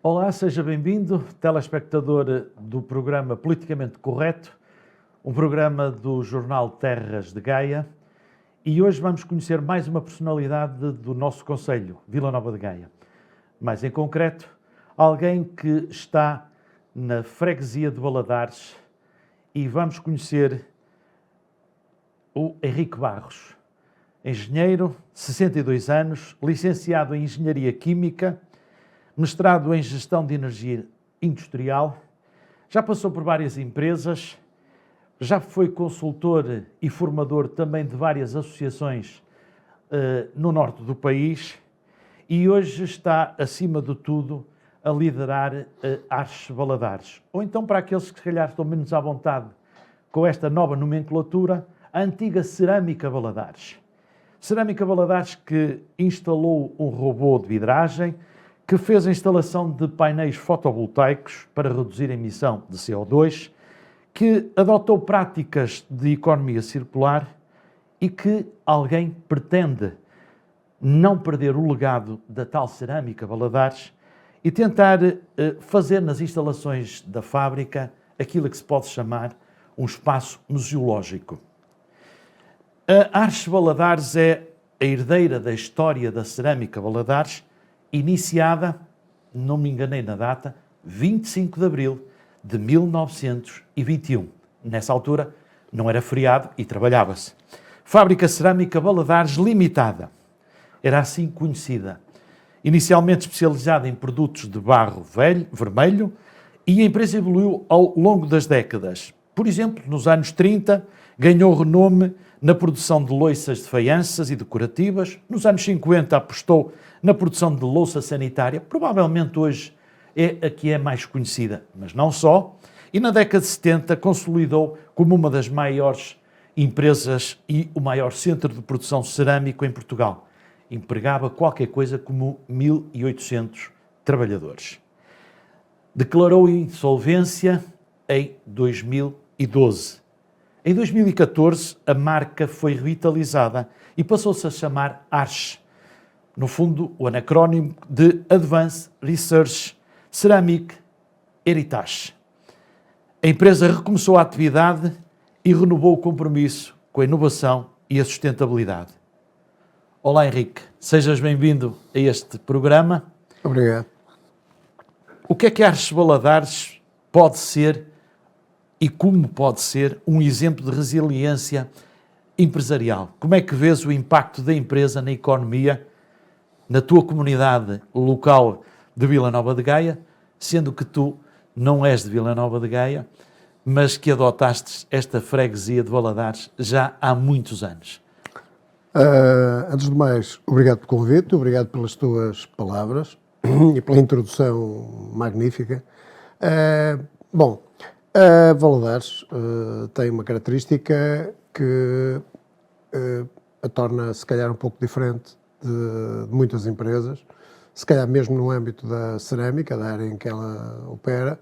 Olá, seja bem-vindo, telespectador do programa Politicamente Correto, um programa do jornal Terras de Gaia, e hoje vamos conhecer mais uma personalidade do nosso concelho, Vila Nova de Gaia. Mais em concreto, alguém que está na freguesia de Valadares, e vamos conhecer o Henrique Barros, engenheiro, 62 anos, licenciado em Engenharia Química, mestrado em Gestão de Energia Industrial, já passou por várias empresas, já foi consultor e formador também de várias associações no norte do país e hoje está, acima de tudo, a liderar Arches Valadares. Ou então, para aqueles que se calhar estão menos à vontade com esta nova nomenclatura, a antiga Cerâmica Valadares. Cerâmica Valadares que instalou um robô de vidragem, que fez a instalação de painéis fotovoltaicos para reduzir a emissão de CO2, que adotou práticas de economia circular e que alguém pretende não perder o legado da tal Cerâmica Valadares e tentar fazer nas instalações da fábrica aquilo que se pode chamar um espaço museológico. A Arches Valadares é a herdeira da história da Cerâmica Valadares, iniciada, não me enganei na data, 25 de abril de 1921. Nessa altura não era feriado e trabalhava-se. Fábrica Cerâmica Valadares Limitada. Era assim conhecida. Inicialmente especializada em produtos de barro vermelho, e a empresa evoluiu ao longo das décadas. Por exemplo, nos anos 30, ganhou renome na produção de louças de faianças e decorativas. Nos anos 50 apostou na produção de louça sanitária, provavelmente hoje é a que é mais conhecida, mas não só. E na década de 70 consolidou como uma das maiores empresas e o maior centro de produção cerâmico em Portugal. Empregava qualquer coisa como 1.800 trabalhadores. Declarou insolvência em 2012. Em 2014, a marca foi revitalizada e passou-se a chamar Arches. No fundo, o anacrónimo de Advanced Research Ceramic Heritage. A empresa recomeçou a atividade e renovou o compromisso com a inovação e a sustentabilidade. Olá, Henrique. Sejas bem-vindo a este programa. Obrigado. O que a Arches Valadares pode ser e como pode ser um exemplo de resiliência empresarial? Como é que vês o impacto da empresa na economia, na tua comunidade local de Vila Nova de Gaia, sendo que tu não és de Vila Nova de Gaia, mas que adotaste esta freguesia de Valadares já há muitos anos? Antes de mais, obrigado pelo convite, obrigado pelas tuas palavras e pela introdução magnífica. Valadares tem uma característica que a torna, se calhar, um pouco diferente de muitas empresas, se calhar mesmo no âmbito da cerâmica, da área em que ela opera,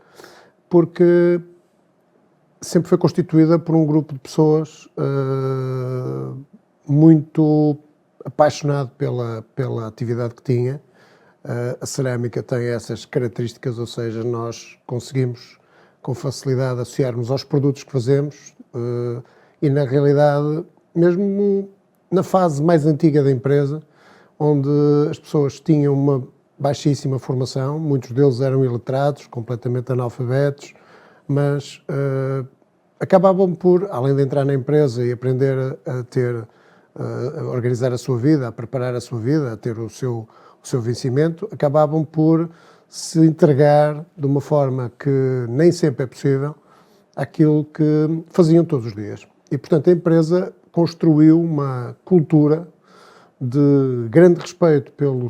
porque sempre foi constituída por um grupo de pessoas muito apaixonado pela atividade que tinha. A cerâmica tem essas características, ou seja, nós conseguimos com facilidade associarmos aos produtos que fazemos e, na realidade, mesmo na fase mais antiga da empresa, onde as pessoas tinham uma baixíssima formação, muitos deles eram iletrados, completamente analfabetos, mas acabavam por, além de entrar na empresa e aprender a organizar a sua vida, a preparar a sua vida, a ter o seu vencimento, acabavam por se entregar de uma forma que nem sempre é possível àquilo que faziam todos os dias. E, portanto, a empresa construiu uma cultura de grande respeito pela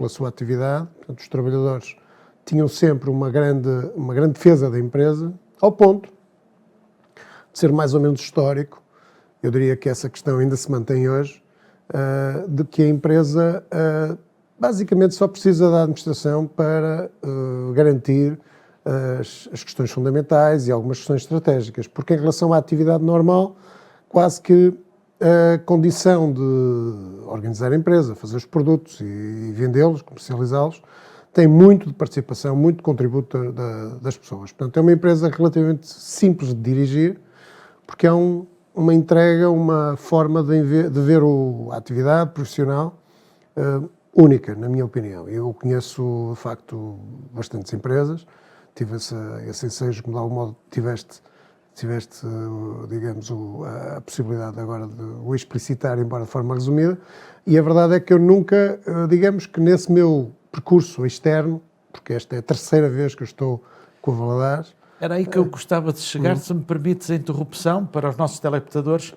sua atividade. Portanto, os trabalhadores tinham sempre uma grande defesa da empresa, ao ponto de ser mais ou menos histórico. Eu diria que essa questão ainda se mantém hoje, de que a empresa basicamente só precisa da administração para garantir as questões fundamentais e algumas questões estratégicas, porque em relação à atividade normal, quase que a condição de organizar a empresa, fazer os produtos e vendê-los, comercializá-los, tem muito de participação, muito de contributo das pessoas. Portanto, é uma empresa relativamente simples de dirigir, porque é uma entrega, uma forma de ver a atividade profissional única, na minha opinião. Eu conheço, de facto, bastantes empresas, tive esse ensejo que, de algum modo, tiveste, digamos, a possibilidade agora de o explicitar, embora de forma resumida, e a verdade é que eu nunca, digamos que nesse meu percurso externo, porque esta é a terceira vez que eu estou com a Valadares. Era aí que eu gostava de chegar, se me permites a interrupção para os nossos telespectadores.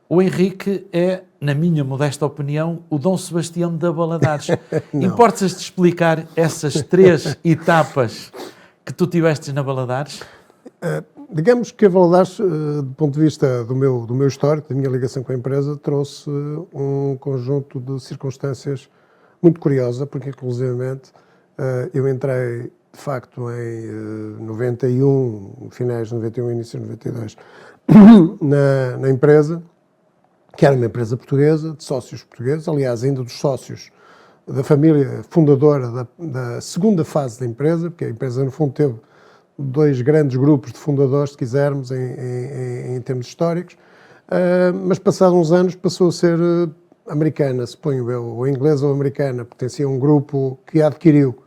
O Henrique é, na minha modesta opinião, o Dom Sebastião da Valadares. Importas-te explicar essas 3 etapas que tu tiveste na Valadares? Digamos que a Valadares, do ponto de vista do meu histórico, da minha ligação com a empresa, trouxe um conjunto de circunstâncias muito curiosa, porque inclusivamente eu entrei de facto em 91, finais de 91, início de 92, na empresa, que era uma empresa portuguesa, de sócios portugueses, aliás, ainda dos sócios da família fundadora da segunda fase da empresa, porque a empresa, no fundo, teve 2 grandes grupos de fundadores, se quisermos, em termos históricos, mas passados uns anos passou a ser americana, suponho eu, ou inglesa ou americana, pertencia a um grupo que a adquiriu.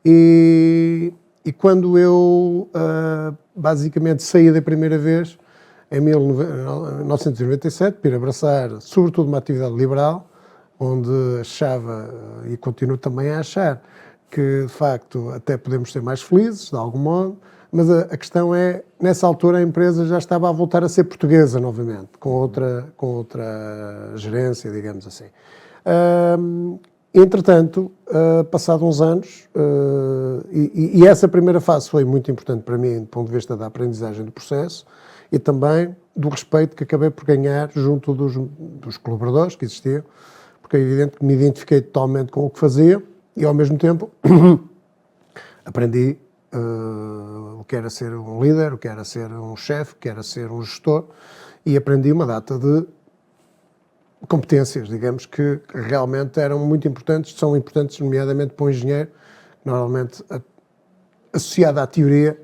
E quando eu basicamente saí da primeira vez, em 1997, para ir abraçar sobretudo uma atividade liberal, onde achava, e continuo também a achar, que de facto até podemos ser mais felizes, de algum modo, mas a questão é, nessa altura a empresa já estava a voltar a ser portuguesa novamente, com outra gerência, digamos assim. Entretanto, passados uns anos, e essa primeira fase foi muito importante para mim, do ponto de vista da aprendizagem do processo, e também do respeito que acabei por ganhar junto dos colaboradores que existiam, porque é evidente que me identifiquei totalmente com o que fazia e, ao mesmo tempo, aprendi o que era ser um líder, o que era ser um chefe, o que era ser um gestor, e aprendi uma data de competências, digamos, que realmente eram muito importantes, são importantes nomeadamente para um engenheiro, normalmente associado à teoria.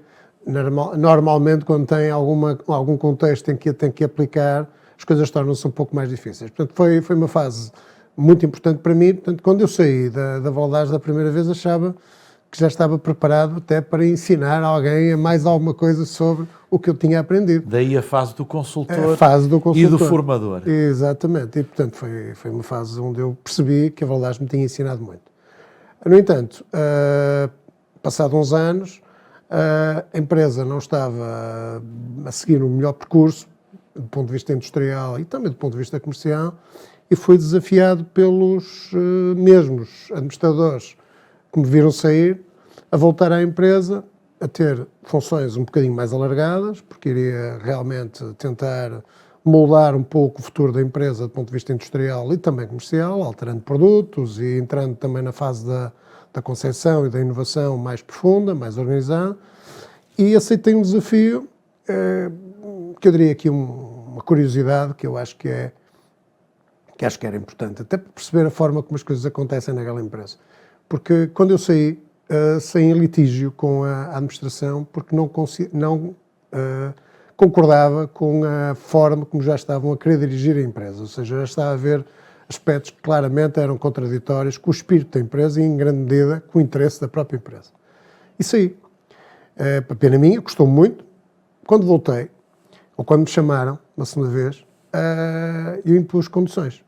Normalmente, quando tem algum contexto em que tem que aplicar, as coisas tornam-se um pouco mais difíceis. Portanto, foi uma fase muito importante para mim. Portanto, quando eu saí da Valadares da primeira vez, achava que já estava preparado até para ensinar alguém mais alguma coisa sobre o que eu tinha aprendido. Daí a fase do consultor, e do formador. Exatamente. E, portanto, foi uma fase onde eu percebi que a Valadares me tinha ensinado muito. No entanto, passados uns anos, a empresa não estava a seguir o melhor percurso, do ponto de vista industrial e também do ponto de vista comercial, e fui desafiado pelos mesmos administradores que me viram sair, a voltar à empresa, a ter funções um bocadinho mais alargadas, porque iria realmente tentar moldar um pouco o futuro da empresa do ponto de vista industrial e também comercial, alterando produtos e entrando também na fase da concepção e da inovação mais profunda, mais organizada, e aceitei um desafio que eu diria aqui uma curiosidade que eu acho que era importante, até para perceber a forma como as coisas acontecem naquela empresa. Porque quando eu saí em litígio com a administração, porque não concordava com a forma como já estavam a querer dirigir a empresa, ou seja, já estava a ver aspectos que claramente eram contraditórios com o espírito da empresa e, em grande medida, com o interesse da própria empresa. E saí. Para pena minha, custou muito. Quando voltei, ou quando me chamaram, na segunda vez, eu impus condições.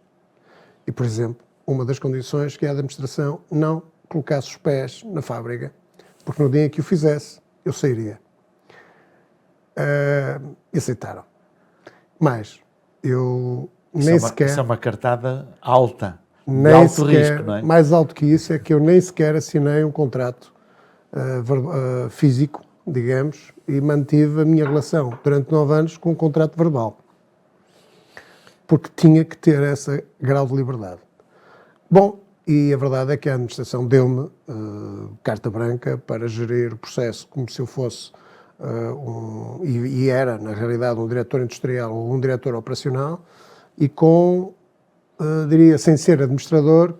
E, por exemplo, uma das condições que é a administração não colocasse os pés na fábrica, porque no dia em que o fizesse, eu sairia. E aceitaram. Mas eu nem sequer... Isso é uma cartada alta, de alto risco, não é? Mais alto que isso é que eu nem sequer assinei um contrato físico, digamos, e mantive a minha relação durante 9 anos com um contrato verbal. Porque tinha que ter esse grau de liberdade. Bom, e a verdade é que a administração deu-me carta branca para gerir o processo como se eu fosse e era, na realidade, um diretor industrial ou um diretor operacional e diria, sem ser administrador,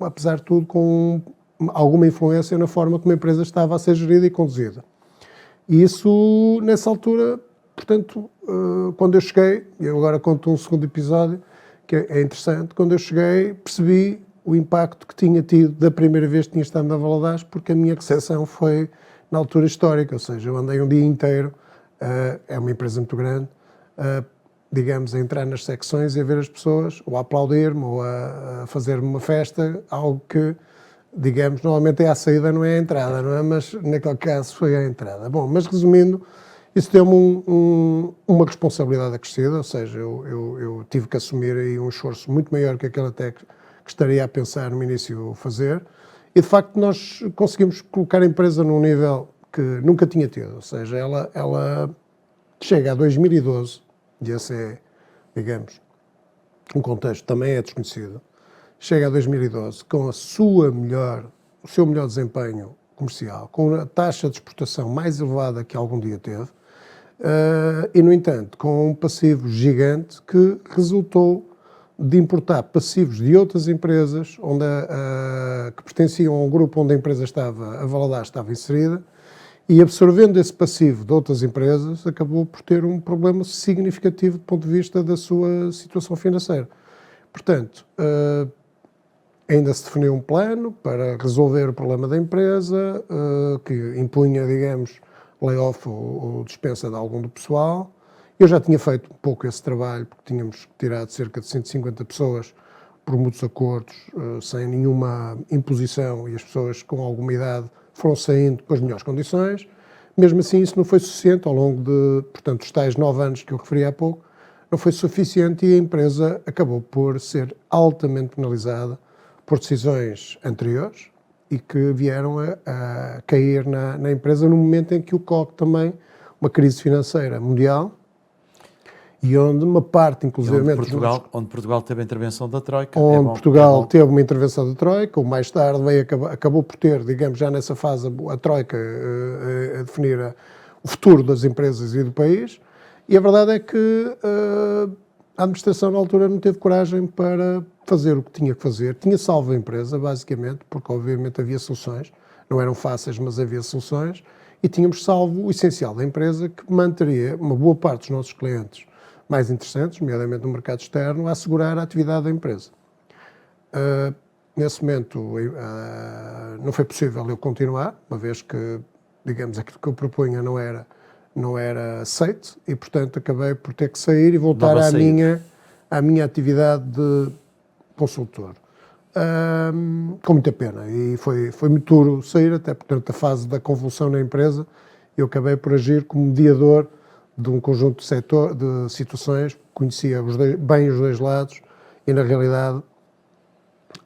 apesar de tudo, com alguma influência na forma como a empresa estava a ser gerida e conduzida. E isso, nessa altura, portanto, quando eu cheguei, eu agora conto um segundo episódio, que é interessante, quando eu cheguei percebi o impacto que tinha tido da primeira vez que tinha estado na Valadares, porque a minha recepção foi na altura histórica, ou seja, eu andei um dia inteiro, é uma empresa muito grande, digamos, a entrar nas secções e a ver as pessoas, ou a aplaudir-me, ou a fazer-me uma festa, algo que, digamos, normalmente é à saída, não é à entrada, não é? Mas naquele caso foi à entrada. Bom, mas resumindo, isso deu-me uma responsabilidade acrescida, ou seja, eu tive que assumir aí um esforço muito maior que aquele até que estaria a pensar no início fazer, e de facto nós conseguimos colocar a empresa num nível que nunca tinha tido, ou seja, ela chega a 2012, e esse é, digamos, um contexto também é desconhecido, chega a 2012 com o seu melhor desempenho comercial, com a taxa de exportação mais elevada que algum dia teve, e, no entanto, com um passivo gigante que resultou de importar passivos de outras empresas que pertenciam a um grupo onde a empresa a Valadares estava inserida, e absorvendo esse passivo de outras empresas, acabou por ter um problema significativo do ponto de vista da sua situação financeira. Portanto, ainda se definiu um plano para resolver o problema da empresa, que impunha, digamos, layoff ou dispensa de algum do pessoal. Eu já tinha feito um pouco esse trabalho, porque tínhamos tirado cerca de 150 pessoas por muitos acordos, sem nenhuma imposição, e as pessoas com alguma idade foram saindo com as melhores condições. Mesmo assim, isso não foi suficiente ao longo de, portanto, os tais 9 anos que eu referi há pouco, não foi suficiente e a empresa acabou por ser altamente penalizada por decisões anteriores e que vieram a cair na empresa no momento em que ocorre também uma crise financeira mundial e onde uma parte, inclusive... Onde Portugal teve a intervenção da Troika. Onde Portugal teve uma intervenção da Troika, ou mais tarde acabou por ter, digamos, já nessa fase, a Troika a definir o futuro das empresas e do país. E a verdade é que a administração na altura não teve coragem para fazer o que tinha que fazer. Tinha salvo a empresa, basicamente, porque obviamente havia soluções, não eram fáceis, mas havia soluções, e tínhamos salvo o essencial da empresa, que manteria uma boa parte dos nossos clientes mais interessantes, nomeadamente no mercado externo, a assegurar a atividade da empresa. Nesse momento não foi possível eu continuar, uma vez que, digamos, aquilo que eu propunha não era aceito e, portanto, acabei por ter que sair e voltar à minha atividade de consultor. Com muita pena, e foi muito duro sair, até portanto a fase da convulsão na empresa, eu acabei por agir como mediador de um conjunto de situações, conhecia bem os dois lados e, na realidade,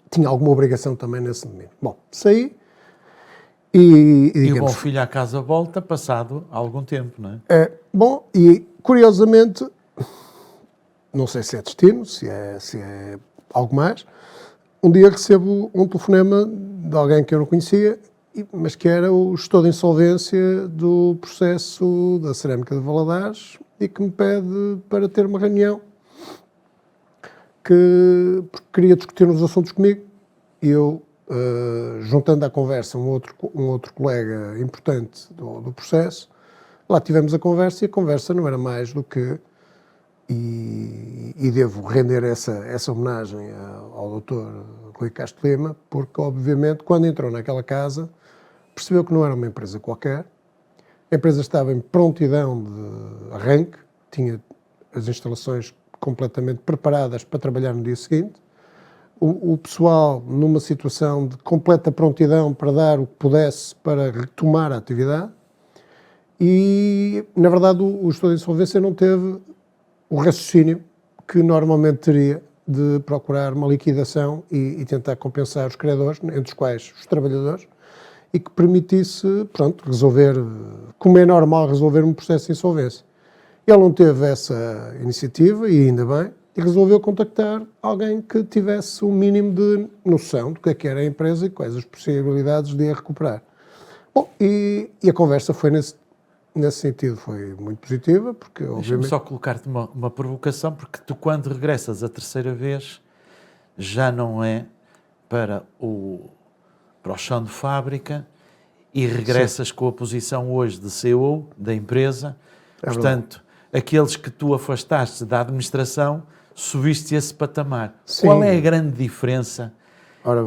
tinha alguma obrigação também nesse momento. Bom, saí e o bom filho à casa volta passado algum tempo, não é? Bom, e curiosamente, não sei se é destino, se é algo mais, um dia recebo um telefonema de alguém que eu não conhecia, mas que era o gestor de insolvência do processo da Cerâmica de Valadares e que me pede para ter uma reunião porque queria discutir uns assuntos comigo. E eu, juntando à conversa um outro colega importante do processo, lá tivemos a conversa e a conversa não era mais do que, e devo render essa homenagem ao Dr. Rui Castro Lima, porque obviamente quando entrou naquela casa percebeu que não era uma empresa qualquer, a empresa estava em prontidão de arranque, tinha as instalações completamente preparadas para trabalhar no dia seguinte, o pessoal numa situação de completa prontidão para dar o que pudesse para retomar a atividade e, na verdade, o gestor de insolvência não teve o raciocínio que normalmente teria de procurar uma liquidação e tentar compensar os credores, entre os quais os trabalhadores, e que permitisse, pronto, resolver, como é normal resolver um processo de insolvência. Ele não teve essa iniciativa, e ainda bem, e resolveu contactar alguém que tivesse um mínimo de noção do que era a empresa e quais as possibilidades de a recuperar. Bom, e a conversa foi nesse sentido, foi muito positiva, porque obviamente... Deixa-me só colocar-te uma provocação, porque tu quando regressas a terceira vez, já não é para para o chão de fábrica e regressas com a posição hoje de CEO da empresa. Portanto, aqueles que tu afastaste da administração, subiste esse patamar. Sim. Qual é a grande diferença,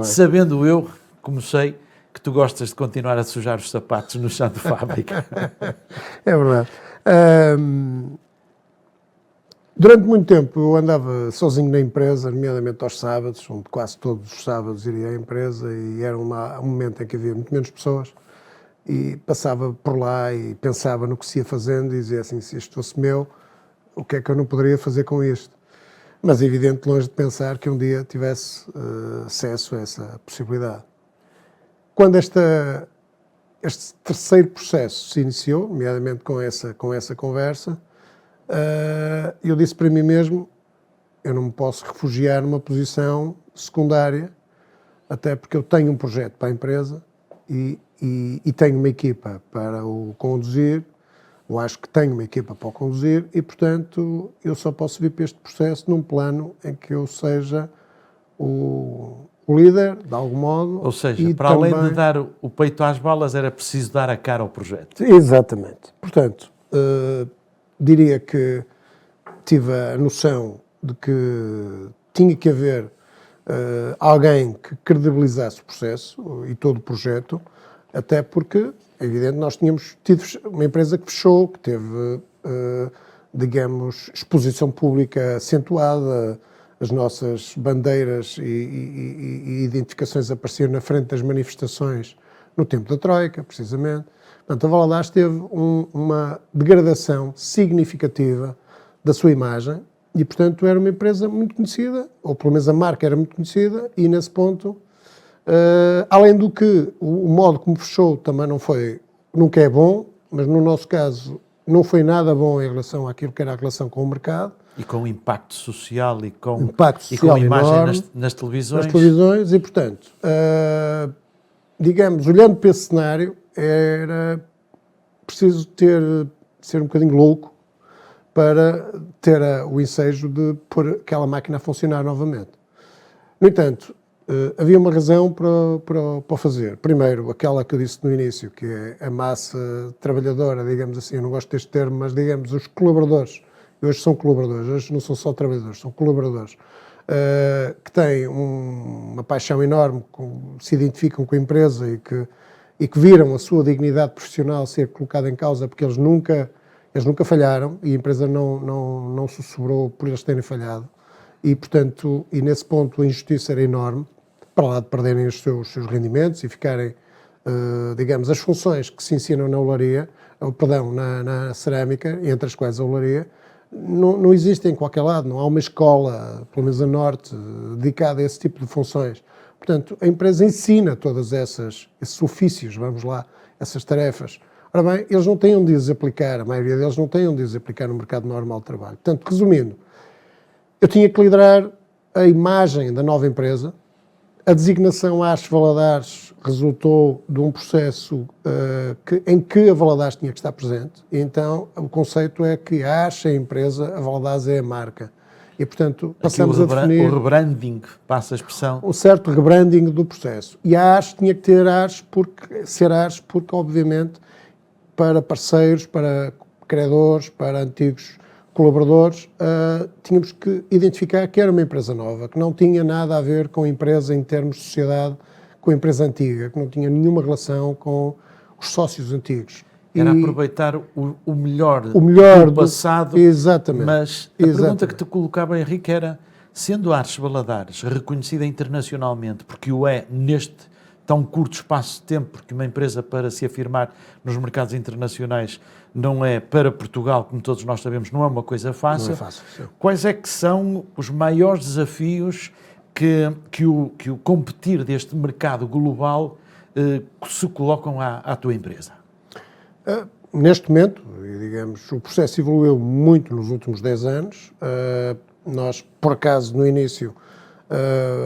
sabendo eu, como sei, que tu gostas de continuar a sujar os sapatos no chão de fábrica? É verdade. Durante muito tempo eu andava sozinho na empresa, nomeadamente aos sábados, onde quase todos os sábados iria à empresa, e era um momento em que havia muito menos pessoas, e passava por lá e pensava no que se ia fazendo e dizia assim, se isto fosse meu, o que é que eu não poderia fazer com isto? Mas é evidente, longe de pensar que um dia tivesse acesso a essa possibilidade. Quando este terceiro processo se iniciou, nomeadamente com essa conversa, eu disse para mim mesmo, eu não me posso refugiar numa posição secundária, até porque eu tenho um projeto para a empresa e tenho uma equipa para o conduzir, eu acho que tenho uma equipa para o conduzir e, portanto, eu só posso vir para este processo num plano em que eu seja o líder, de algum modo. Ou seja, para além de dar o peito às balas, era preciso dar a cara ao projeto. Exatamente. Portanto, diria que tive a noção de que tinha que haver alguém que credibilizasse o processo e todo o projeto, até porque, é evidente, nós tínhamos tido uma empresa que fechou, que teve, digamos, exposição pública acentuada, as nossas bandeiras e identificações apareciam na frente das manifestações no tempo da Troika, precisamente. Portanto, a Valadares teve uma degradação significativa da sua imagem e, portanto, era uma empresa muito conhecida, ou pelo menos a marca era muito conhecida, e nesse ponto, além do que o modo como fechou também nunca é bom, mas no nosso caso não foi nada bom em relação àquilo que era a relação com o mercado. E com o impacto social e com a imagem nas televisões. Nas televisões e, portanto, digamos, olhando para esse cenário, era preciso ser um bocadinho louco para ter o ensejo de pôr aquela máquina a funcionar novamente. No entanto, havia uma razão para o fazer. Primeiro, aquela que eu disse no início, que é a massa trabalhadora, digamos assim, eu não gosto deste termo, mas digamos os colaboradores. Hoje são colaboradores, hoje não são só trabalhadores, são colaboradores, que têm uma paixão enorme, se identificam com a empresa e que viram a sua dignidade profissional ser colocada em causa porque eles nunca falharam e a empresa não se sobrou por eles terem falhado. E, portanto, nesse ponto a injustiça era enorme, para lá de perderem os seus rendimentos e ficarem, digamos, as funções que se ensinam na olaria, na cerâmica, entre as quais a olaria, não existe em qualquer lado, não há uma escola, pelo menos a norte, dedicada a esse tipo de funções. Portanto, a empresa ensina todos esses ofícios, vamos lá, essas tarefas. Ora bem, eles não têm onde as aplicar, a maioria deles não têm onde as aplicar no mercado normal de trabalho. Portanto, resumindo, eu tinha que liderar a imagem da nova empresa. A designação ARS Valadares resultou de um processo em que a Valadares tinha que estar presente. E então, o conceito é que a ARS é a empresa, a Valadares é a marca. E, portanto, passamos a definir... O rebranding, passa a expressão. Um certo rebranding do processo. E a ARS tinha que ser ARS porque, obviamente, para parceiros, para credores, para antigos colaboradores, tínhamos que identificar que era uma empresa nova, que não tinha nada a ver com a empresa em termos de sociedade, com a empresa antiga, que não tinha nenhuma relação com os sócios antigos. Era aproveitar o melhor do passado, exatamente, mas a pergunta que te colocava, Henrique, era, sendo a ARS Valadares reconhecida internacionalmente, porque o é neste tão curto espaço de tempo, porque uma empresa para se afirmar nos mercados internacionais não é para Portugal, como todos nós sabemos, não é uma coisa fácil. Não é fácil, sim. Quais é que são os maiores desafios que o competir deste mercado global se colocam à tua empresa? Neste momento, digamos, o processo evoluiu muito nos últimos 10 anos. Nós, por acaso, no início,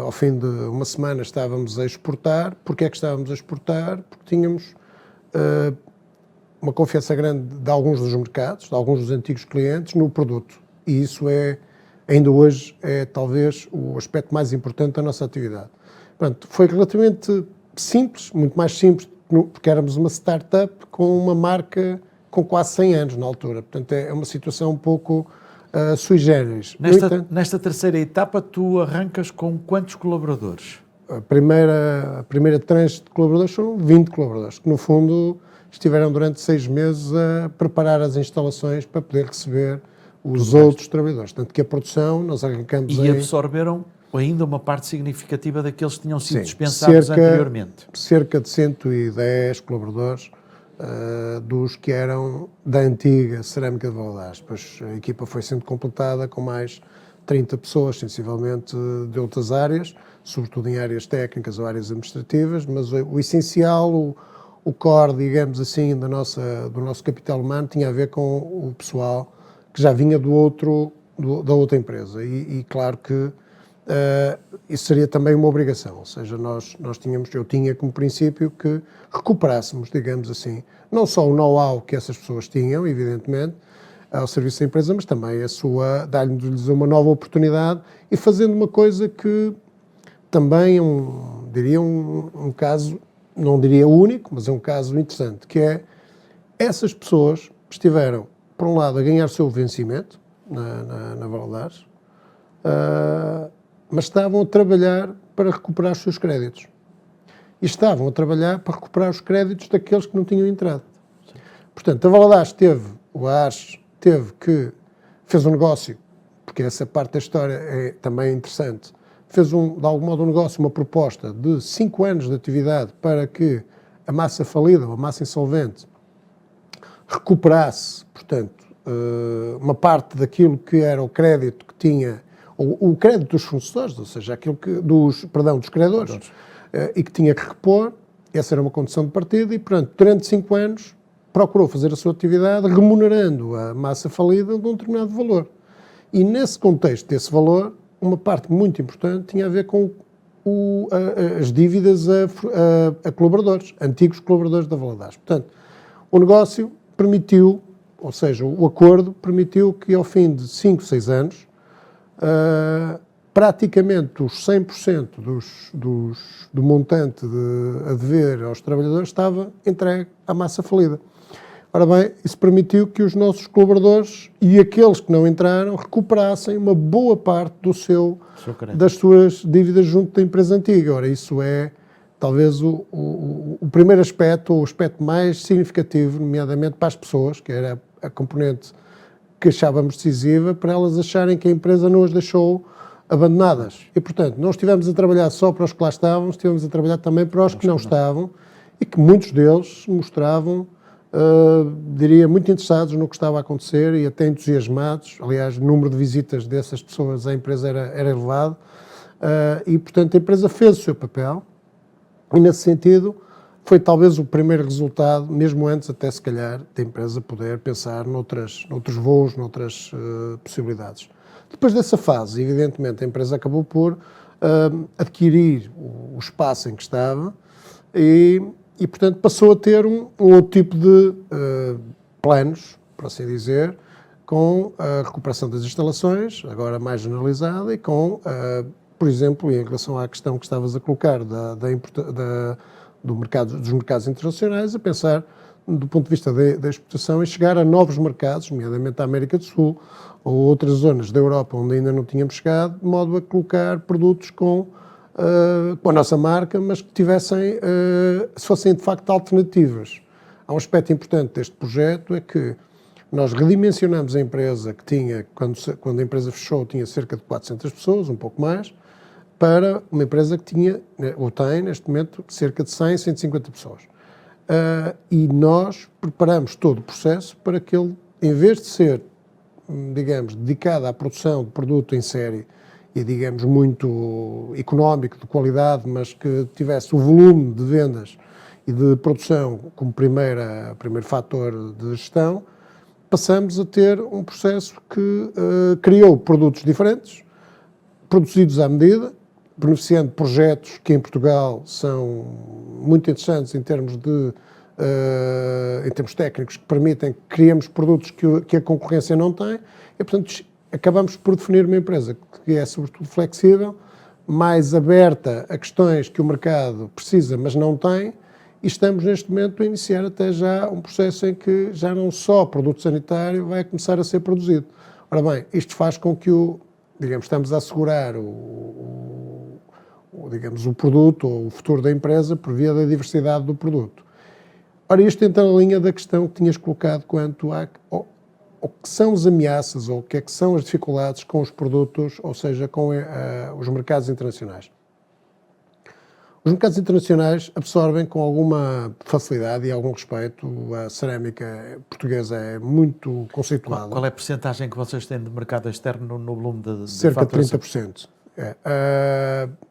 ao fim de uma semana, estávamos a exportar. Porquê é que estávamos a exportar? Porque tínhamos uma confiança grande de alguns dos mercados, de alguns dos antigos clientes, no produto. E isso ainda hoje, é talvez o aspecto mais importante da nossa atividade. Portanto, foi relativamente simples, muito mais simples, porque éramos uma startup com uma marca com quase 100 anos na altura. Portanto, é uma situação um pouco sui generis. Nesta terceira etapa, tu arrancas com quantos colaboradores? A primeira tranche de colaboradores foram 20 colaboradores, que no fundo estiveram durante 6 meses a preparar as instalações para poder receber os outros trabalhadores. Tanto que a produção, nós arrancamos E absorveram ainda uma parte significativa daqueles que tinham sido dispensados anteriormente. Cerca de 110 colaboradores dos que eram da antiga Cerâmica de Valadares. Depois a equipa foi sendo completada com mais 30 pessoas, sensivelmente de outras áreas, sobretudo em áreas técnicas ou áreas administrativas, mas o essencial, o core, digamos assim, do nosso capital humano tinha a ver com o pessoal que já vinha da outra empresa. E claro que isso seria também uma obrigação, ou seja, eu tinha como princípio que recuperássemos, digamos assim, não só o know-how que essas pessoas tinham, evidentemente, ao serviço da empresa, mas também dar-lhes uma nova oportunidade e fazendo uma coisa que também diria um caso, não diria único, mas é um caso interessante, que é essas pessoas estiveram, por um lado, a ganhar o seu vencimento na Valadares, mas estavam a trabalhar para recuperar os seus créditos. E estavam a trabalhar para recuperar os créditos daqueles que não tinham entrado. Portanto, a Valadares fez um negócio, porque essa parte da história é também interessante, fez de algum modo um negócio, uma proposta de 5 anos de atividade para que a massa falida, ou a massa insolvente, recuperasse, portanto, uma parte daquilo que era o crédito que tinha, o crédito dos fornecedores, ou seja, dos credores, e que tinha que repor. Essa era uma condição de partida e, portanto, durante 5 anos procurou fazer a sua atividade remunerando a massa falida de um determinado valor. E nesse contexto desse valor, uma parte muito importante tinha a ver com as dívidas a colaboradores, antigos colaboradores da Valadares. Portanto, o negócio permitiu, ou seja, o acordo permitiu que ao fim de 5, 6 anos, praticamente os 100% do montante a dever aos trabalhadores estava entregue à massa falida. Ora bem, isso permitiu que os nossos colaboradores e aqueles que não entraram recuperassem uma boa parte das suas dívidas junto da empresa antiga. Ora, isso é talvez o primeiro aspecto, ou o aspecto mais significativo, nomeadamente para as pessoas, que era a componente que achávamos decisiva, para elas acharem que a empresa não as deixou abandonadas. E, portanto, não estivemos a trabalhar só para os que lá estavam, estivemos a trabalhar também para os que não estavam e que muitos deles se mostravam, diria, muito interessados no que estava a acontecer e até entusiasmados. Aliás, o número de visitas dessas pessoas à empresa era elevado e, portanto, a empresa fez o seu papel e, nesse sentido, foi talvez o primeiro resultado, mesmo antes até, se calhar, da empresa poder pensar noutros voos, noutras possibilidades. Depois dessa fase, evidentemente, a empresa acabou por adquirir o espaço em que estava e, portanto, passou a ter um outro tipo de planos, por assim dizer, com a recuperação das instalações, agora mais generalizada, e com, por exemplo, em relação à questão que estavas a colocar dos mercados internacionais, a pensar do ponto de vista da exportação e chegar a novos mercados, nomeadamente a América do Sul ou outras zonas da Europa onde ainda não tínhamos chegado, de modo a colocar produtos com a nossa marca, mas que fossem de facto alternativas. Há um aspecto importante deste projeto, é que nós redimensionamos a empresa que tinha, quando a empresa fechou, tinha cerca de 400 pessoas, um pouco mais, para uma empresa que tinha, ou tem neste momento, cerca de 100, 150 pessoas. E nós preparamos todo o processo para que ele, em vez de ser, digamos, dedicado à produção de produto em série e, digamos, muito económico, de qualidade, mas que tivesse o volume de vendas e de produção como primeiro fator de gestão, passamos a ter um processo que criou produtos diferentes, produzidos à medida, beneficiando de projetos que em Portugal são muito interessantes em termos técnicos, que permitem que criemos produtos que a concorrência não tem e, portanto, acabamos por definir uma empresa que é, sobretudo, flexível, mais aberta a questões que o mercado precisa, mas não tem, e estamos neste momento a iniciar até já um processo em que já não só produto sanitário vai começar a ser produzido. Ora bem, isto faz com que estamos a assegurar digamos, o produto ou o futuro da empresa por via da diversidade do produto. Ora, isto entra na linha da questão que tinhas colocado quanto ao que são as ameaças ou o que é que são as dificuldades com os produtos, ou seja, com os mercados internacionais. Os mercados internacionais absorvem com alguma facilidade e algum respeito. A cerâmica portuguesa é muito conceituada. Qual é a percentagem que vocês têm de mercado externo no volume de cerca de 30%.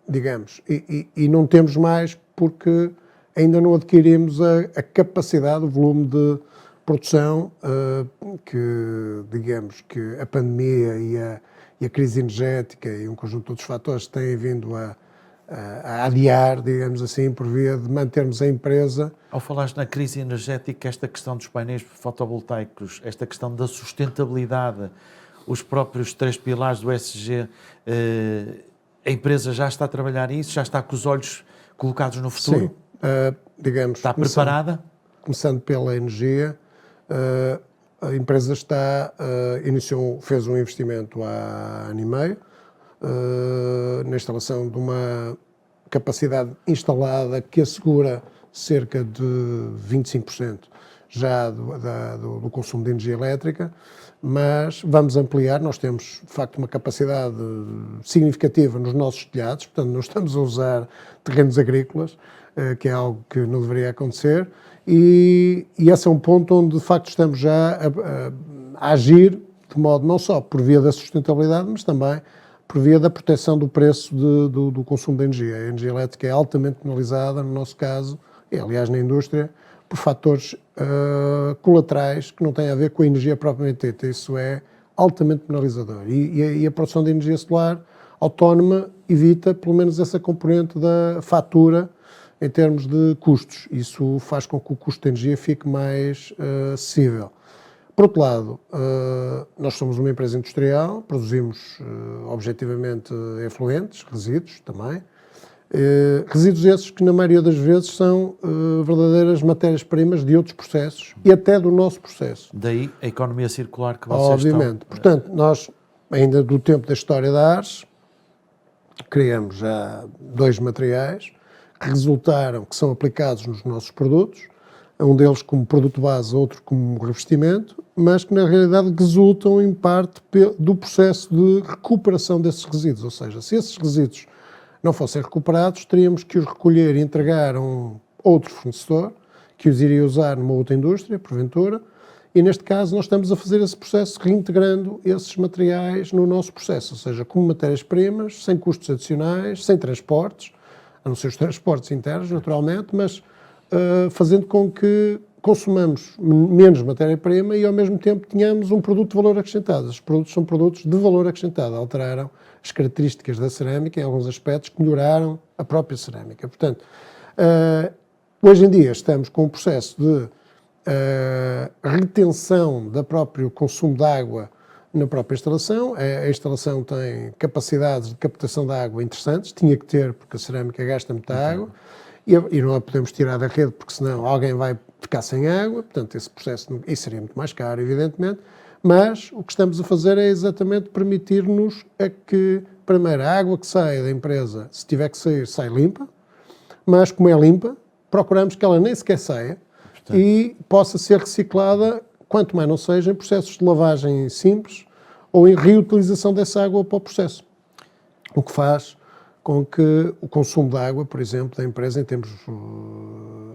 Digamos. E não temos mais porque ainda não adquirimos a capacidade, o volume de produção que, digamos, que a pandemia e a crise energética e um conjunto de outros fatores têm vindo a adiar, digamos assim, por via de mantermos a empresa. Ao falares na crise energética, esta questão dos painéis fotovoltaicos, esta questão da sustentabilidade, os próprios 3 pilares do ESG, a empresa já está a trabalhar nisso? Já está com os olhos colocados no futuro? Sim, digamos... Está preparada? Começando pela energia, a empresa fez um investimento há ano e meio, na instalação de uma capacidade instalada que assegura cerca de 25% já do consumo de energia elétrica, mas vamos ampliar. Nós temos, de facto, uma capacidade significativa nos nossos telhados, portanto, não estamos a usar terrenos agrícolas, que é algo que não deveria acontecer, e esse é um ponto onde, de facto, estamos já a agir de modo não só por via da sustentabilidade, mas também por via da proteção do preço do consumo de energia. A energia elétrica é altamente penalizada, no nosso caso, e aliás na indústria, por fatores colaterais que não têm a ver com a energia propriamente dita. Isso é altamente penalizador. E a produção de energia solar autónoma evita, pelo menos, essa componente da fatura em termos de custos. Isso faz com que o custo de energia fique mais acessível. Por outro lado, nós somos uma empresa industrial, produzimos objetivamente efluentes, resíduos também. Resíduos esses que, na maioria das vezes, são verdadeiras matérias-primas de outros processos e até do nosso processo. Daí a economia circular que vocês Obviamente. Portanto, nós, ainda do tempo da história da Ars, criamos já 2 materiais que são aplicados nos nossos produtos, um deles como produto base, outro como revestimento, mas que na realidade resultam em parte do processo de recuperação desses resíduos. Ou seja, se esses resíduos não fossem recuperados, teríamos que os recolher e entregar a um outro fornecedor, que os iria usar numa outra indústria, porventura, e neste caso nós estamos a fazer esse processo reintegrando esses materiais no nosso processo, ou seja, como matérias-primas, sem custos adicionais, sem transportes, a não ser os transportes internos, naturalmente, mas fazendo com que consumamos menos matéria-prima e, ao mesmo tempo, tenhamos um produto de valor acrescentado. Os produtos são produtos de valor acrescentado, alteraram as características da cerâmica em alguns aspectos que melhoraram a própria cerâmica. Portanto, hoje em dia estamos com um processo de retenção do próprio consumo de água na própria instalação. A instalação tem capacidades de captação de água interessantes, tinha que ter, porque a cerâmica gasta muita água, e não a podemos tirar da rede, porque senão alguém vai ficar sem água, portanto esse processo, isso seria muito mais caro, evidentemente, mas o que estamos a fazer é exatamente permitir-nos que, primeiro, a água que sai da empresa, se tiver que sair, sai limpa, mas como é limpa, procuramos que ela nem sequer saia, portanto, e possa ser reciclada, quanto mais não seja, em processos de lavagem simples ou em reutilização dessa água para o processo. O que faz com que o consumo de água, por exemplo, da empresa, em termos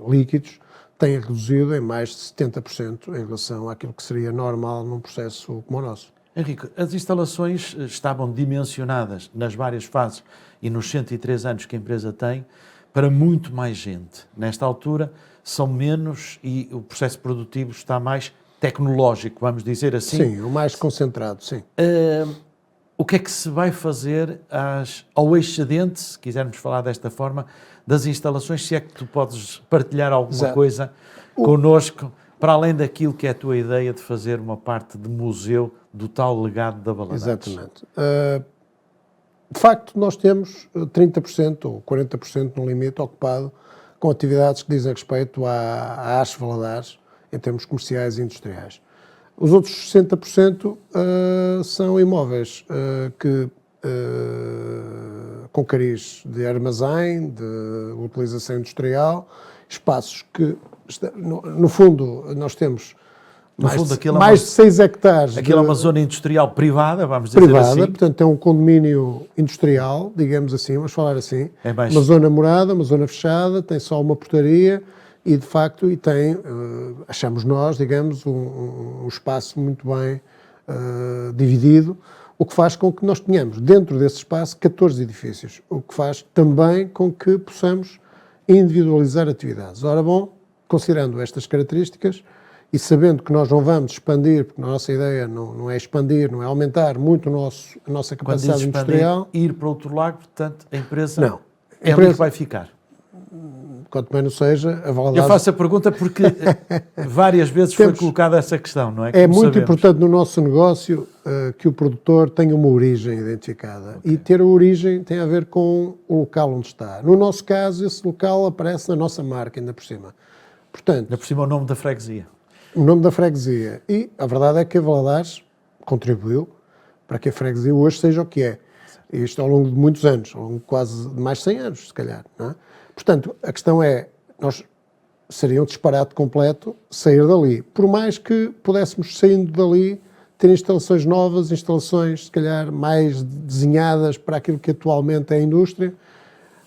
líquidos, tenha reduzido em mais de 70% em relação àquilo que seria normal num processo como o nosso. Henrique, as instalações estavam dimensionadas nas várias fases e nos 103 anos que a empresa tem para muito mais gente. Nesta altura são menos e o processo produtivo está mais tecnológico, vamos dizer assim. Sim, o mais concentrado, sim. O que é que se vai fazer ao excedente, se quisermos falar desta forma, das instalações, se é que tu podes partilhar alguma coisa connosco, para além daquilo que é a tua ideia de fazer uma parte de museu do tal legado da Valadares? Exatamente. de facto, nós temos 30% ou 40% no limite ocupado com atividades que dizem respeito à Arces Valadares, em termos comerciais e industriais. Os outros 60% são imóveis com cariz de armazém, de utilização industrial, espaços que, no fundo, nós temos mais de 6 hectares. Aquilo é uma zona industrial privada, vamos dizer assim. Portanto, é um condomínio industrial, digamos assim, vamos falar assim. É mais... Uma zona morada, uma zona fechada, tem só uma portaria e, de facto, tem, achamos nós, digamos, um espaço muito bem dividido, o que faz com que nós tenhamos, dentro desse espaço, 14 edifícios, o que faz também com que possamos individualizar atividades. Ora bom, considerando estas características, e sabendo que nós não vamos expandir, porque a nossa ideia não é expandir, não é aumentar muito a nossa capacidade industrial. Ir para outro lado, portanto, a empresa não. É ali que vai ficar. Quanto menos seja, a Valadares... Eu faço a pergunta porque várias vezes foi colocada essa questão, não é? É muito importante no nosso negócio que o produtor tenha uma origem identificada. Okay. E ter a origem tem a ver com o local onde está. No nosso caso, esse local aparece na nossa marca, ainda por cima. Portanto, ainda por cima o nome da freguesia. O nome da freguesia. E a verdade é que a Valadares contribuiu para que a freguesia hoje seja o que é. Isto ao longo de muitos anos, ao longo de quase mais de 100 anos, se calhar. Não é? Portanto, a questão é, seria um disparate completo sair dali. Por mais que pudéssemos, saindo dali, ter instalações novas, instalações, se calhar, mais desenhadas para aquilo que atualmente é a indústria,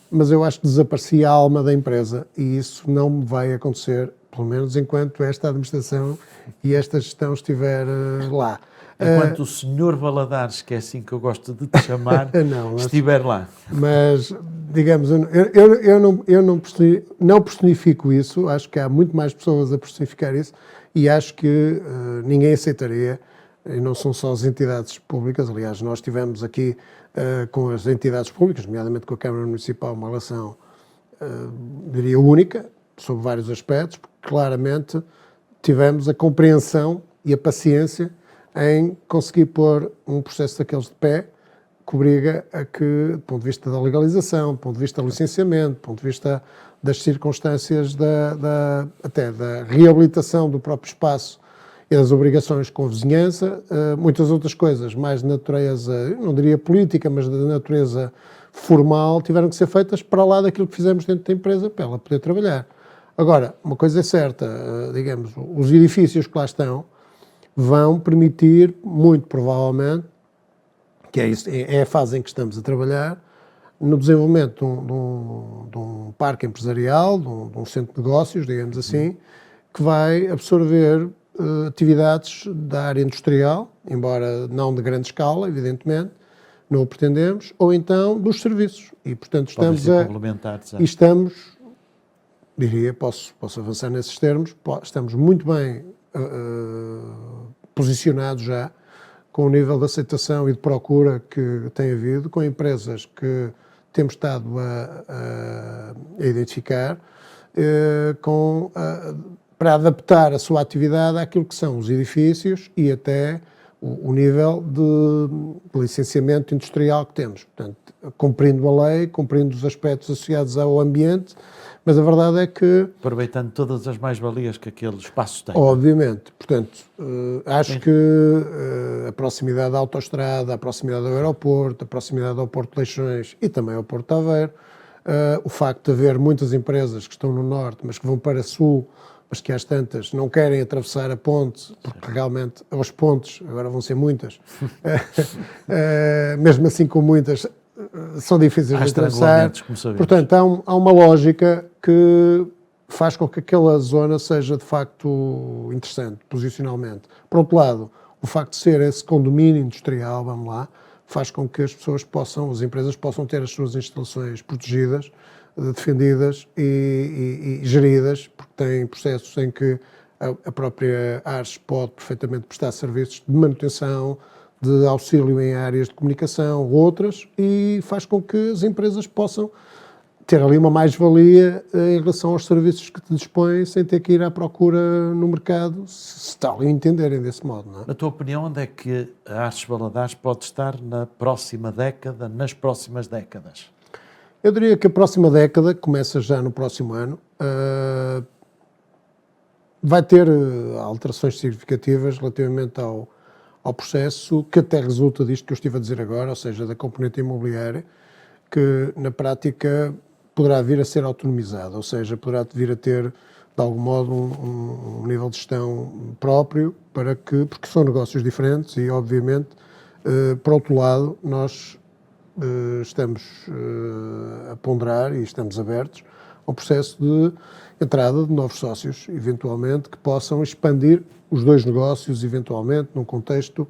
mas eu acho que desaparecia a alma da empresa e isso não vai acontecer, pelo menos enquanto esta administração e esta gestão estiver lá. Enquanto o senhor Valadares, que é assim que eu gosto de te chamar, estiver lá. Mas, digamos, eu não personifico isso, acho que há muito mais pessoas a personificar isso e acho que ninguém aceitaria, e não são só as entidades públicas, aliás, nós tivemos aqui com as entidades públicas, nomeadamente com a Câmara Municipal, uma relação, diria, única, sobre vários aspectos, porque claramente tivemos a compreensão e a paciência em conseguir pôr um processo daqueles de pé que obriga a que, do ponto de vista da legalização, do ponto de vista do licenciamento, do ponto de vista das circunstâncias até da reabilitação do próprio espaço e das obrigações com a vizinhança, muitas outras coisas mais de natureza, eu não diria política, mas de natureza formal, tiveram que ser feitas para lá daquilo que fizemos dentro da empresa para ela poder trabalhar. Agora, uma coisa é certa, digamos, os edifícios que lá estão vão permitir, muito provavelmente, que é a fase em que estamos a trabalhar, no desenvolvimento de um parque empresarial, de um centro de negócios, digamos assim, que vai absorver atividades da área industrial, embora não de grande escala, evidentemente, não o pretendemos, ou então dos serviços. E, portanto, estamos, diria, posso avançar nesses termos, estamos muito bem posicionados já com o nível de aceitação e de procura que tem havido, com empresas que temos estado a identificar, para adaptar a sua atividade àquilo que são os edifícios e até o nível de licenciamento industrial que temos. Portanto, cumprindo a lei, cumprindo os aspectos associados ao ambiente, mas a verdade é que... Aproveitando todas as mais-valias que aquele espaço tem. Obviamente. Portanto, acho que a proximidade da autoestrada, a proximidade do aeroporto, a proximidade ao Porto de Leixões e também ao Porto de Aveiro, o facto de haver muitas empresas que estão no norte, mas que vão para sul, mas que às tantas não querem atravessar a ponte, porque realmente as pontes, agora vão ser muitas, mesmo assim com muitas, são difíceis de atravessar. Portanto, há uma lógica que faz com que aquela zona seja de facto interessante, posicionalmente. Por outro lado, o facto de ser esse condomínio industrial, vamos lá, faz com que as empresas possam ter as suas instalações protegidas, defendidas e geridas, porque têm processos em que a própria Arces pode perfeitamente prestar serviços de manutenção, de auxílio em áreas de comunicação, outras, e faz com que as empresas possam ter ali uma mais-valia em relação aos serviços que te dispõem sem ter que ir à procura no mercado, se tal a entenderem desse modo, não é? Na tua opinião, onde é que a Artes Valadares pode estar na próxima década, nas próximas décadas? Eu diria que a próxima década, começa já no próximo ano, vai ter alterações significativas relativamente ao processo que até resulta disto que eu estive a dizer agora, ou seja, da componente imobiliária, que na prática poderá vir a ser autonomizado, ou seja, poderá vir a ter, de algum modo, um nível de gestão próprio, porque são negócios diferentes e, obviamente, por outro lado, nós estamos a ponderar e estamos abertos ao processo de entrada de novos sócios, eventualmente, que possam expandir os dois negócios, eventualmente, num contexto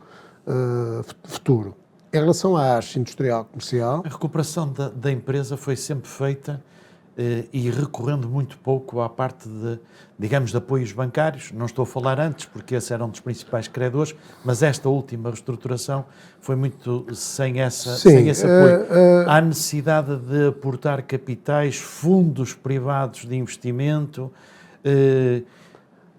futuro. Em relação à arte industrial comercial... A recuperação da empresa foi sempre feita e recorrendo muito pouco à parte de apoios bancários. Não estou a falar antes, porque esse era um dos principais credores, mas esta última reestruturação foi muito sem esse apoio. Há necessidade de aportar capitais, fundos privados de investimento.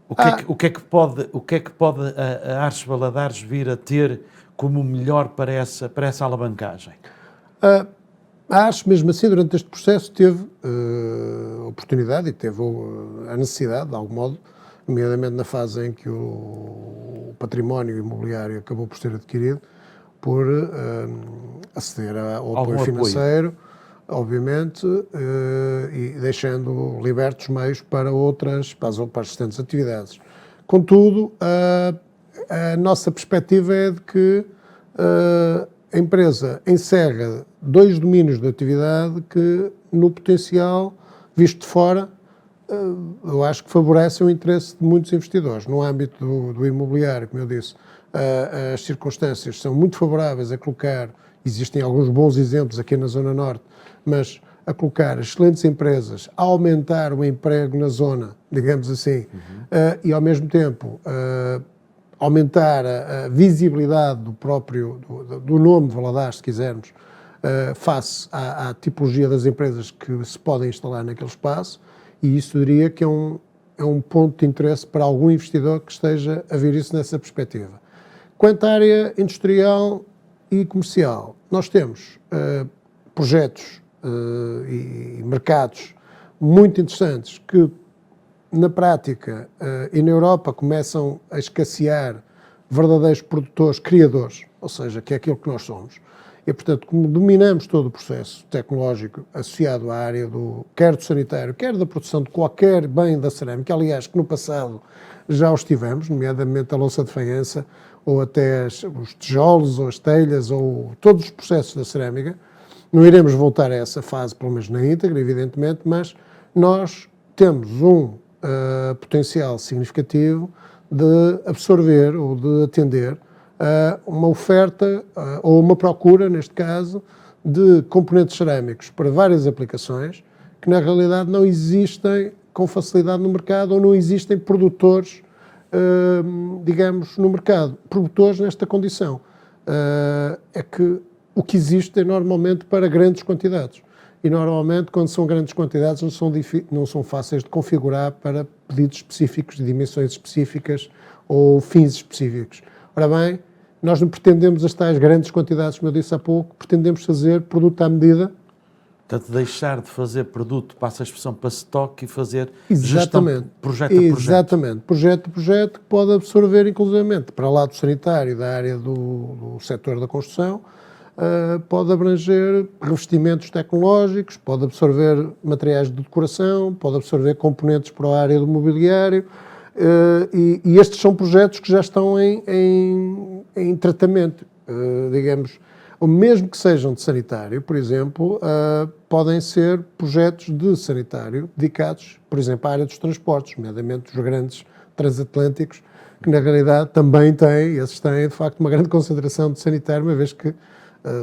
O que é que pode a Artes Valadares vir a ter como melhor para essa alavancagem? A Artes, mesmo assim, durante este processo, teve a oportunidade e teve a necessidade, de algum modo, nomeadamente na fase em que o património imobiliário acabou por ser adquirido, por aceder ao apoio financeiro, obviamente, e deixando libertos meios para as restantes atividades. Contudo, a nossa perspectiva é de que a empresa encerra dois domínios de atividade que, no potencial, visto de fora, eu acho que favorecem o interesse de muitos investidores. No âmbito do imobiliário, como eu disse, as circunstâncias são muito favoráveis a colocar, existem alguns bons exemplos aqui na Zona Norte, mas a colocar excelentes empresas, a aumentar o emprego na zona, digamos assim, e ao mesmo tempo aumentar a visibilidade do nome de Valadares, se quisermos, face à tipologia das empresas que se podem instalar naquele espaço, e isso diria que é um ponto de interesse para algum investidor que esteja a ver isso nessa perspectiva. Quanto à área industrial e comercial, nós temos projetos e mercados muito interessantes que, na prática, e na Europa começam a escassear verdadeiros produtores, criadores, ou seja, que é aquilo que nós somos. E, portanto, como dominamos todo o processo tecnológico associado à área quer do sanitário, quer da produção de qualquer bem da cerâmica, aliás, que no passado já os tivemos, nomeadamente a louça de faiança, ou até os tijolos, ou as telhas, ou todos os processos da cerâmica. Não iremos voltar a essa fase, pelo menos na íntegra, evidentemente, mas nós temos potencial significativo de absorver ou de atender uma oferta ou uma procura, neste caso, de componentes cerâmicos para várias aplicações que, na realidade, não existem com facilidade no mercado ou não existem produtores, digamos, no mercado. Produtores nesta condição. É que o que existe é normalmente para grandes quantidades. E, normalmente, quando são grandes quantidades, não são fáceis de configurar para pedidos específicos, de dimensões específicas ou fins específicos. Ora bem, nós não pretendemos as tais grandes quantidades, como eu disse há pouco, pretendemos fazer produto à medida. Portanto, deixar de fazer produto, passa a expressão, para stock e fazer gestão projeto a projeto. Exatamente, projeto a projeto, que pode absorver, inclusivamente, para lá do sanitário, da área do setor da construção, pode abranger revestimentos tecnológicos, pode absorver materiais de decoração, pode absorver componentes para a área do mobiliário, e estes são projetos que já estão em tratamento, digamos, ou mesmo que sejam de sanitário, por exemplo, podem ser projetos de sanitário dedicados, por exemplo, à área dos transportes, nomeadamente os grandes transatlânticos, que na realidade também esses têm de facto uma grande concentração de sanitário, uma vez que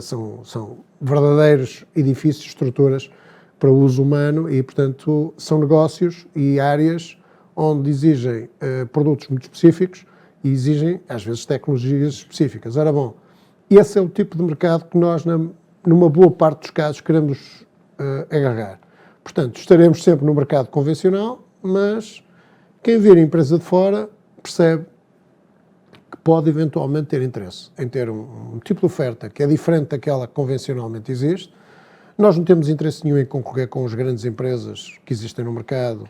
são verdadeiros edifícios, estruturas para uso humano e, portanto, são negócios e áreas onde exigem produtos muito específicos e exigem, às vezes, tecnologias específicas. Ora bom, esse é o tipo de mercado que nós, numa boa parte dos casos, queremos agarrar. Portanto, estaremos sempre no mercado convencional, mas quem vir a empresa de fora percebe que pode eventualmente ter interesse em ter um tipo de oferta que é diferente daquela que convencionalmente existe. Nós não temos interesse nenhum em concorrer com as grandes empresas que existem no mercado,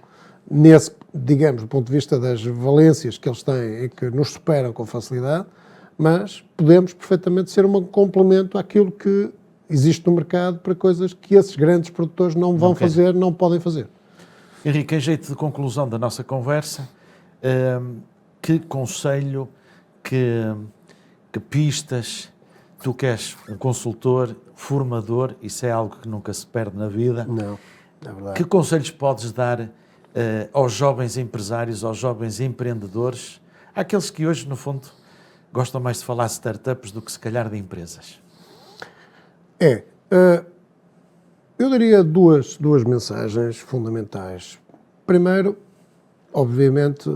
nesse, digamos, do ponto de vista das valências que eles têm e que nos superam com facilidade, mas podemos perfeitamente ser um complemento àquilo que existe no mercado para coisas que esses grandes produtores não vão fazer, não podem fazer. Henrique, em jeito de conclusão da nossa conversa, que conselho, que pistas, tu que és um consultor, formador, isso é algo que nunca se perde na vida. Não, é verdade. Que conselhos podes dar aos jovens empresários, aos jovens empreendedores, àqueles que hoje, no fundo, gostam mais de falar de startups do que se calhar de empresas? Eu daria duas mensagens fundamentais. Primeiro, obviamente,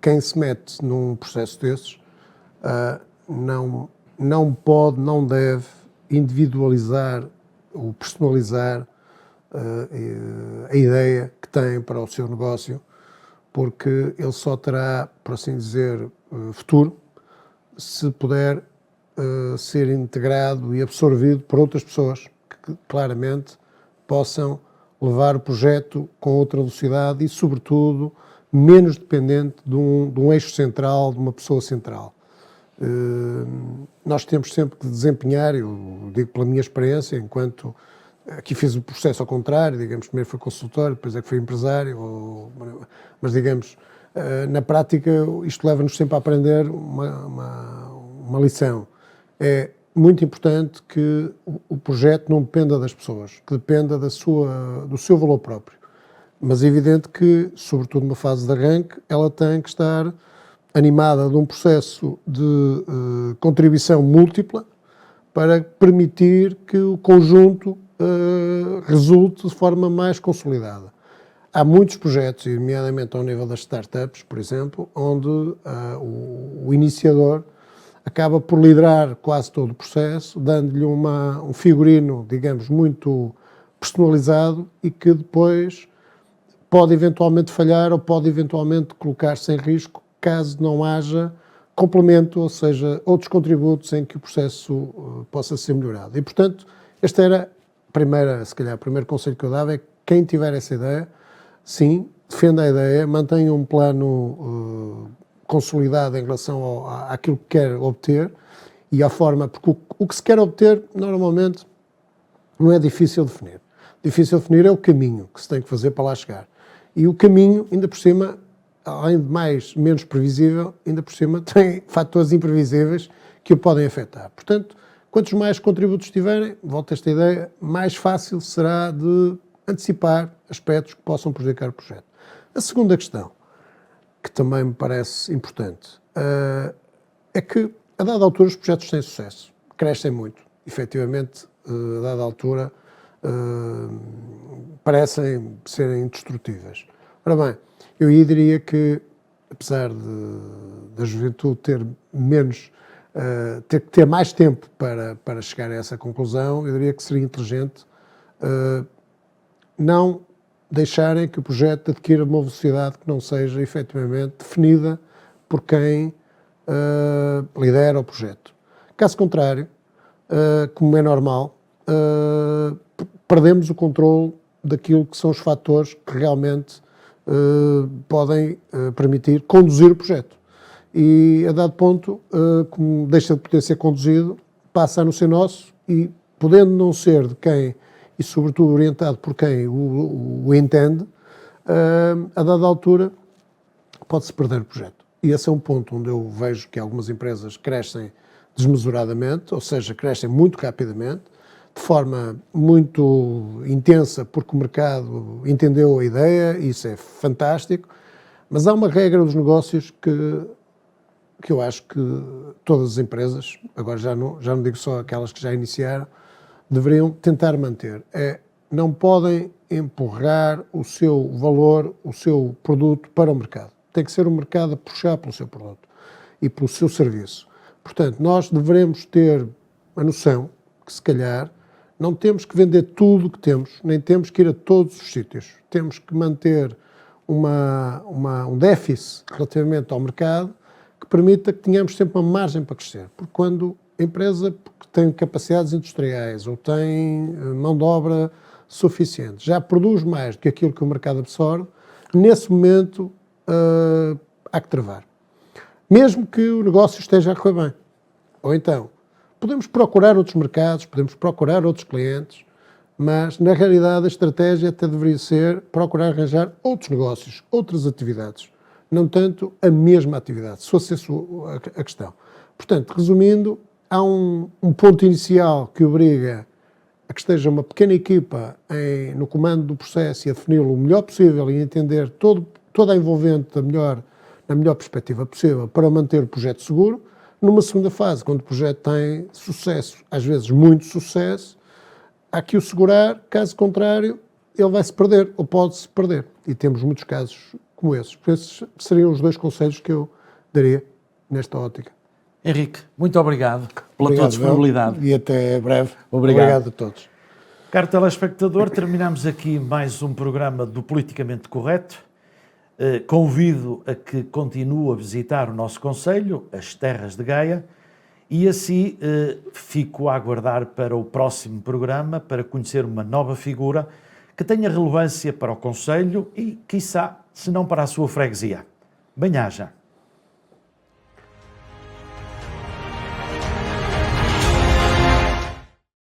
quem se mete num processo desses não pode, não deve individualizar ou personalizar a ideia que tem para o seu negócio, porque ele só terá, por assim dizer, futuro se puder ser integrado e absorvido por outras pessoas que claramente possam levar o projeto com outra velocidade e, sobretudo, menos dependente de um eixo central, de uma pessoa central. Nós temos sempre que desempenhar, eu digo pela minha experiência, enquanto aqui fiz o processo ao contrário, digamos, primeiro foi consultor, depois é que foi empresário, mas digamos, na prática isto leva-nos sempre a aprender uma lição. É muito importante que o projeto não dependa das pessoas, que dependa do seu valor próprio. Mas é evidente que, sobretudo numa fase de arranque, ela tem que estar animada de um processo de contribuição múltipla para permitir que o conjunto resulte de forma mais consolidada. Há muitos projetos, nomeadamente ao nível das startups, por exemplo, onde o iniciador acaba por liderar quase todo o processo, dando-lhe um figurino, digamos, muito personalizado e que depois pode eventualmente falhar ou pode eventualmente colocar-se em risco caso não haja complemento, ou seja, outros contributos em que o processo possa ser melhorado. E, portanto, este era se calhar, o primeiro conselho que eu dava é que quem tiver essa ideia, sim, defenda a ideia, mantenha um plano consolidado em relação àquilo que quer obter e à forma, porque o que se quer obter, normalmente, não é difícil de definir. Difícil de definir é o caminho que se tem que fazer para lá chegar. E o caminho, ainda por cima, além de menos previsível, ainda por cima tem fatores imprevisíveis que o podem afetar. Portanto, quantos mais contributos tiverem, volto a esta ideia, mais fácil será de antecipar aspectos que possam prejudicar o projeto. A segunda questão, que também me parece importante, é que, a dada altura, os projetos têm sucesso, crescem muito. Efetivamente, a dada altura, parecem serem indestrutíveis. Ora bem, eu diria que, apesar da juventude ter que ter mais tempo para chegar a essa conclusão, eu diria que seria inteligente não deixarem que o projeto adquira uma velocidade que não seja efetivamente definida por quem lidera o projeto. Caso contrário, como é normal, perdemos o controle daquilo que são os fatores que realmente podem permitir conduzir o projeto. E, a dado ponto, como deixa de poder ser conduzido, passa a não ser nosso e, podendo não ser de quem, e sobretudo orientado por quem o entende, a dada altura pode-se perder o projeto. E esse é um ponto onde eu vejo que algumas empresas crescem desmesuradamente, ou seja, crescem muito rapidamente, de forma muito intensa, porque o mercado entendeu a ideia, e isso é fantástico, mas há uma regra dos negócios que eu acho que todas as empresas, agora já não digo só aquelas que já iniciaram, deveriam tentar manter. Não podem empurrar o seu valor, o seu produto para o mercado. Tem que ser o mercado a puxar pelo seu produto e pelo seu serviço. Portanto, nós devemos ter a noção que, se calhar, Não temos que vender tudo o que temos, nem temos que ir a todos os sítios. Temos que manter um déficit relativamente ao mercado que permita que tenhamos sempre uma margem para crescer. Porque quando a empresa tem capacidades industriais ou tem mão de obra suficiente, já produz mais do que aquilo que o mercado absorve, nesse momento há que travar. Mesmo que o negócio esteja a correr bem. Ou então, podemos procurar outros mercados, podemos procurar outros clientes, mas na realidade a estratégia até deveria ser procurar arranjar outros negócios, outras atividades, não tanto a mesma atividade, se fosse essa a questão. Portanto, resumindo, há um ponto inicial que obriga a que esteja uma pequena equipa no comando do processo e a defini-lo o melhor possível e entender toda a envolvente na melhor perspectiva possível para manter o projeto seguro. Numa segunda fase, quando o projeto tem sucesso, às vezes muito sucesso, há que o segurar, caso contrário, ele vai se perder ou pode-se perder. E temos muitos casos como esses. Por esses seriam os 2 conselhos que eu daria nesta ótica. Henrique, muito obrigado pela tua disponibilidade. E até breve. Obrigado A todos. Caro telespectador, terminamos aqui mais um programa do Politicamente Correto. Convido a que continue a visitar o nosso concelho, as Terras de Gaia, e assim fico a aguardar para o próximo programa para conhecer uma nova figura que tenha relevância para o concelho e, quiçá, se não para a sua freguesia. Bem-aja!